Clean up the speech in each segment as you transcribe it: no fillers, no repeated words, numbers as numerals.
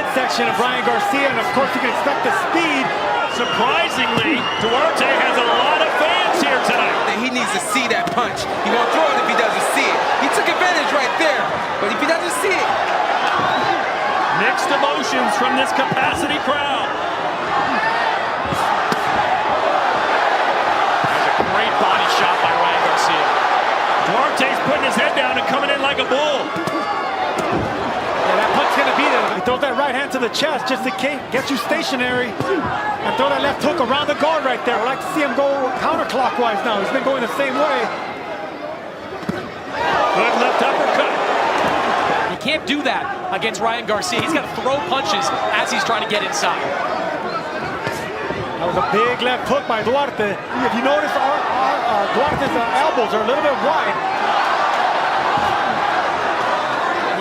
midsection of Ryan Garcia, and of course you can expect the speed. Surprisingly, Duarte has a lot of fans here tonight. And he needs to see that punch. He won't throw it if he doesn't see it. He took advantage right there, but if he doesn't see it. Mixed emotions from this capacity crowd. There's a great body shot by Ryan Garcia. Duarte's putting his head down and coming in like a bull. Yeah, that punch's gonna be there. He throws that right hand to the chest just in case, gets you stationary, and throw that left hook around the guard right there. I'd like to see him go counterclockwise now. He's been going the same way. Good left uppercut. You can't do that against Ryan Garcia. He's got to throw punches as he's trying to get inside. That was a big left hook by Duarte. If you notice, Duarte's elbows are a little bit wide.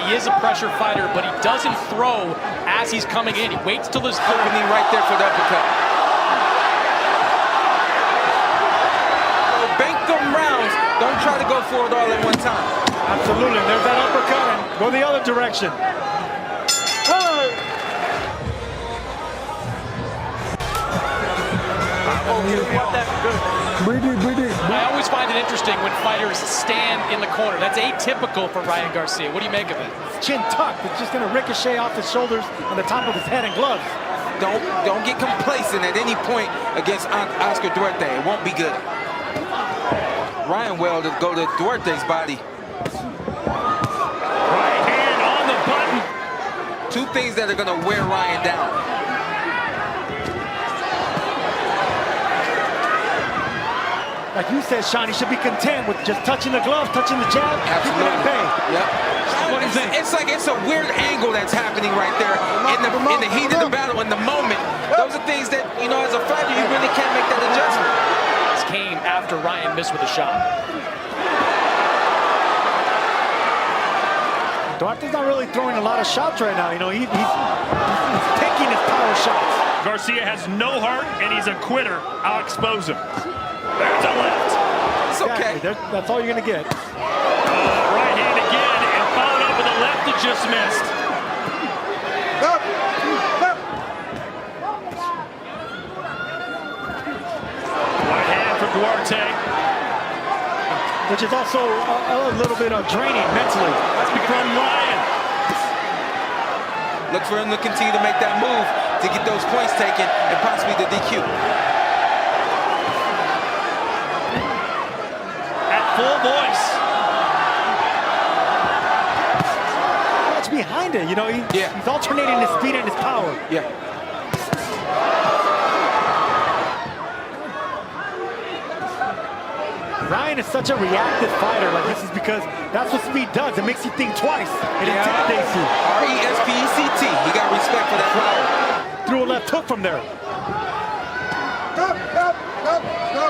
He is a pressure fighter, but he doesn't throw as he's coming in. He waits till his Opening right there for the uppercut. Bank them rounds. Don't try to go for it all at one time. Absolutely. There's that uppercut and go the other direction. I always find it interesting when fighters stand in the corner. That's atypical for Ryan Garcia. What do you make of it? Chin tucked. It's just going to ricochet off his shoulders on the top of his head and gloves. Don't get complacent at any point against Oscar Duarte. It won't be good. Ryan well to go to Duarte's body. Right hand on the button. Two things that are going to wear Ryan down. Like you said, Sean, he should be content with just touching the glove, touching the jab, keeping it at bay. Yep. It's like it's a weird angle that's happening right there in the heat of the battle, in the moment. Those are things that, you know, as a fighter, you really can't make that adjustment. This came after Ryan missed with a shot. Duarte's not really throwing a lot of shots right now. You know, he's taking his power shots. Garcia has no heart, and he's a quitter. I'll expose him. There's a left. It's okay. Exactly. That's all you're going to get. Right hand again, and followed up with a left that just missed. Right hand from Duarte. Which is also a little bit draining mentally. That's from Ryan. Look for him to continue to make that move to get those points taken and possibly the DQ. Full voice. Watch behind it. You know, he's alternating his speed and his power. Yeah. Ryan is such a reactive fighter. Like, this is because that's what speed does. It makes you think twice. It intimidates you. R-E-S-P-E-C-T. He got respect for that power. Threw a left hook from there.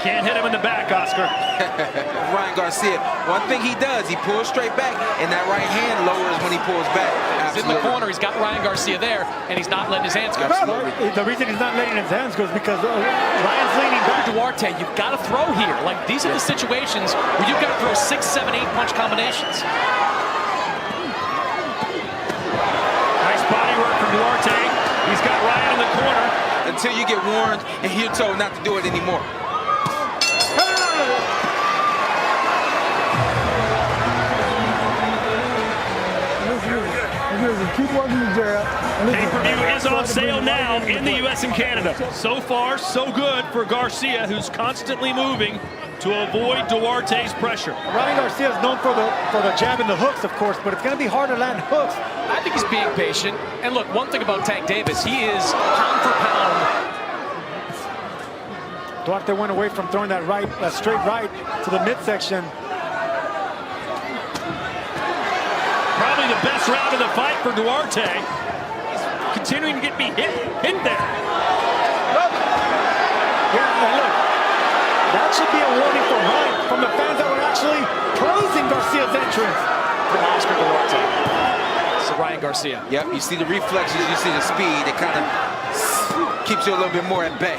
Can't hit him in the back, Oscar. Ryan Garcia, one thing he does, he pulls straight back, and that right hand lowers when he pulls back. He's in the corner, he's got Ryan Garcia there, and he's not letting his hands go. Absolutely. The reason he's not letting his hands go is because Ryan's leaning back. Duarte, you've got to throw here. Like, these are the situations where you've got to throw 6, 7, 8 punch combinations. Nice body work from Duarte. He's got Ryan in the corner. Until you get warned and you're told not to do it anymore. Pay-per-view is on sale now in the U.S. and Canada. So far, so good for Garcia, who's constantly moving to avoid Duarte's pressure. Ryan Garcia is known for the jab and the hooks, of course, but it's going to be hard to land hooks. I think he's being patient. And look, one thing about Tank Davis, he is pound for pound. Duarte went away from throwing that straight right to the midsection. Probably the best round of the fight for Duarte. He's continuing to get me hit there. Yeah, and look, that should be a warning for Ryan, from the fans that were actually praising Garcia's entrance. From Oscar Duarte. So Ryan Garcia. Yep, you see the reflexes, you see the speed. It kind of keeps you a little bit more at bay.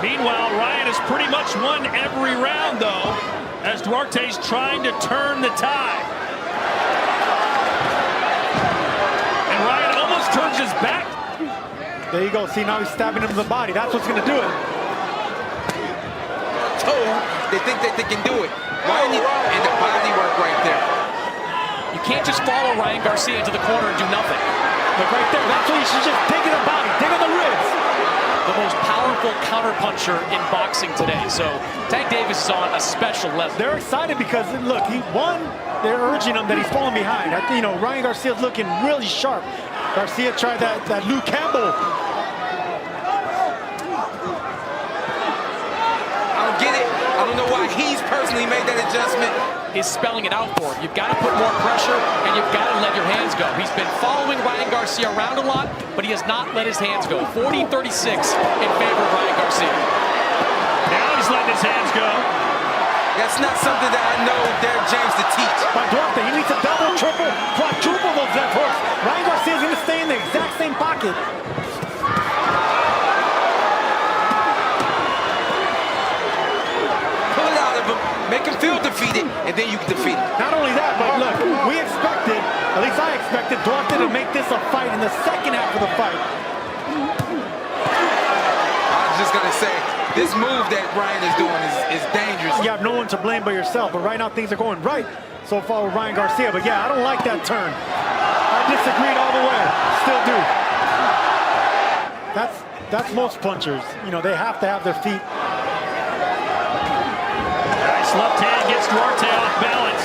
Meanwhile, Ryan has pretty much won every round, though, as Duarte's trying to turn the tide. And Ryan almost turns his back There you go. See, now he's stabbing him in the body. That's what's going to do it. They think that they can do it. Ryan, and the body work right there. You can't just follow Ryan Garcia into the corner and do nothing. Look right there. That's what you should just dig in the body. Dig on the ribs. The most powerful counterpuncher in boxing today. So Tank Davis is on a special level. They're excited because, look, he won. They're urging him that he's falling behind. I think, you know, Ryan Garcia's looking really sharp. Garcia tried that Luke Campbell. I don't get it. I don't know why he's personally made that adjustment. Is spelling it out for him. You've got to put more pressure, and you've got to let your hands go. He's been following Ryan Garcia around a lot, but he has not let his hands go. 40-36 in favor of Ryan Garcia. Now he's letting his hands go. That's not something that I know Derek James to teach. By Duarte, he needs to double, triple, quadruple those left hooks. Ryan Garcia's going to stay in the exact same pocket. Pull it out of him, make him feel defeated, and then you can defeat him. Not only that, but look, we expected, at least I expected, Duarte to make this a fight in the second half of the fight. I was just going to say, this move that Ryan is doing is dangerous. You have no one to blame but yourself, but right now things are going right so far with Ryan Garcia. But yeah, I don't like that turn. I disagreed all the way, still do. That's most punchers. You know, they have to have their feet. Nice left hand gets Duarte off balance.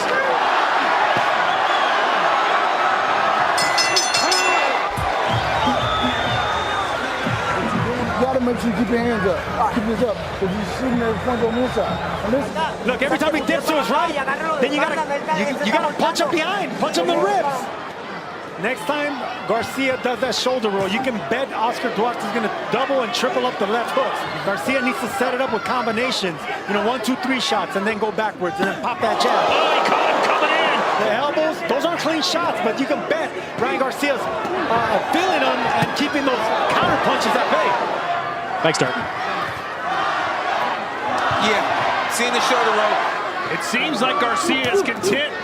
You gotta make sure you keep your hands up. Keep this up. Because you're shooting at punch on this side. On this side. Look, every time he dips to his right, then you gotta punch him behind, punch him in the ribs. Next time Garcia does that shoulder roll, you can bet Oscar Duarte is going to double and triple up the left hooks. Garcia needs to set it up with combinations, you know, 1, 2, 3 shots, and then go backwards and then pop that jab. Oh, he caught him coming in. The elbows, those aren't clean shots, but you can bet Ryan Garcia's feeling them and keeping those counter punches at bay. Thanks, Dirk. Yeah, seeing the shoulder roll. It seems like Garcia is content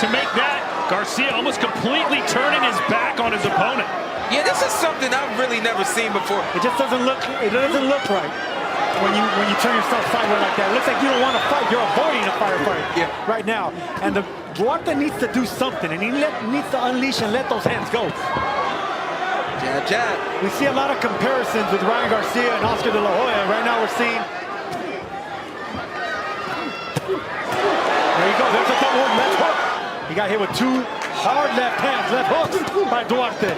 to make that. Garcia almost completely turning his back on his opponent. Yeah, this is something I've really never seen before. It just doesn't look right when you turn yourself sideways like that. It looks like you don't want to fight. You're avoiding a firefight right now. And the Duarte needs to do something, and he needs to unleash and let those hands go. Jab, jab. We see a lot of comparisons with Ryan Garcia and Oscar De La Hoya. Right now we're seeing. There you go. There's a double left hook. He got hit with 2 hard left hands, left hooks by Duarte.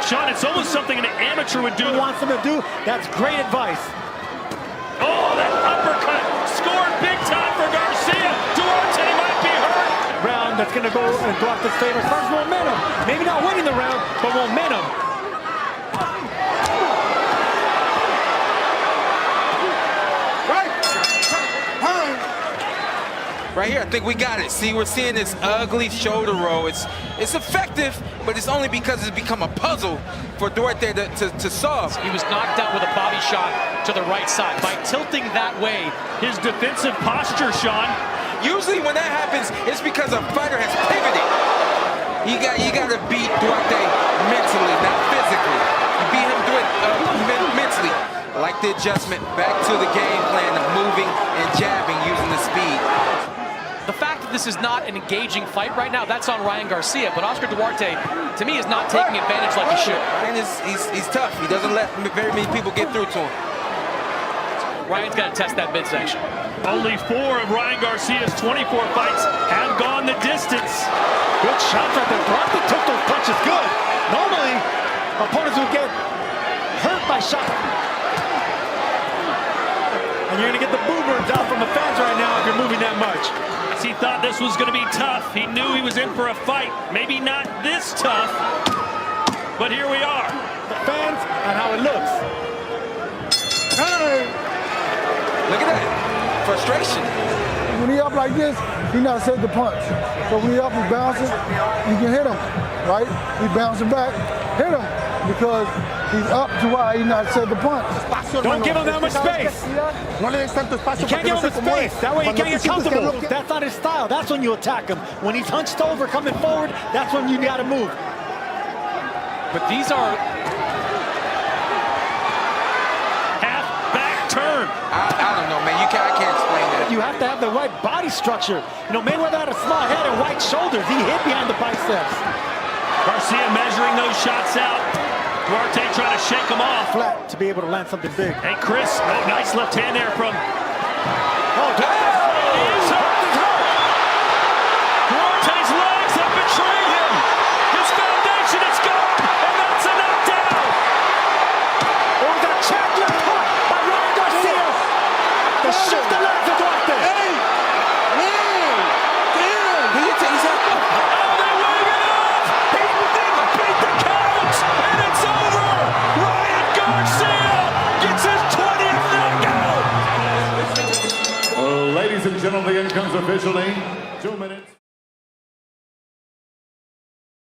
Sean, it's almost something an amateur would do. Who wants him to do? That's great advice. Oh, that uppercut scored big time for Garcia. Duarte might be hurt. Round that's going to go in Duarte's favor. Starts momentum. Maybe not winning the round, but momentum. Right here, I think we got it. See, we're seeing this ugly shoulder roll. It's effective, but it's only because it's become a puzzle for Duarte to solve. He was knocked out with a body shot to the right side. By tilting that way, His defensive posture, Sean. Usually when that happens, it's because a fighter has pivoted. You got to beat Duarte mentally, not physically. You beat him mentally. I like the adjustment back to the game plan of moving and jabbing using the speed. the fact that this is not an engaging fight right now, that's on Ryan Garcia. But Oscar Duarte, to me, is not taking advantage like he should. Ryan he's tough. He doesn't let very many people get through to him. Ryan's got to test that midsection. Only 4 of Ryan Garcia's 24 fights have gone the distance. Good shots right there. Duarte took those punches good. Normally, opponents would get hurt by shots. And you're going to get the boo birds out from the fans right now if you're moving that much. He thought this was going to be tough. He knew he was in for a fight. Maybe not this tough, but here we are. The fans and how it looks. Hey! Look at that. Frustration. When he up like this, he not set the punch. So when he up and bouncing, you can hit him, right? He bouncing back, hit him, because he's up to why he not set the punch. Don't give him that much space. You can't give him the space. That way he can't get comfortable. That's not his style. That's when you attack him. When he's hunched over, coming forward, that's when you got to move. But these are I don't know, man. I can't explain that. You have to have the right body structure. You know, Mayweather had a small head and wide shoulders. He hit behind the biceps. Garcia measuring those shots out. Duarte trying to shake him off. Flat to be able to land something big. Hey, Chris, nice left hand there from... Oh, Duarte's hurt. Duarte's legs have betrayed him. His foundation is gone, and that's a knockdown. it was a check left hook by Ryan Garcia. The shift the leg for Duarte. Ladies and gentlemen, the end comes officially 2 minutes.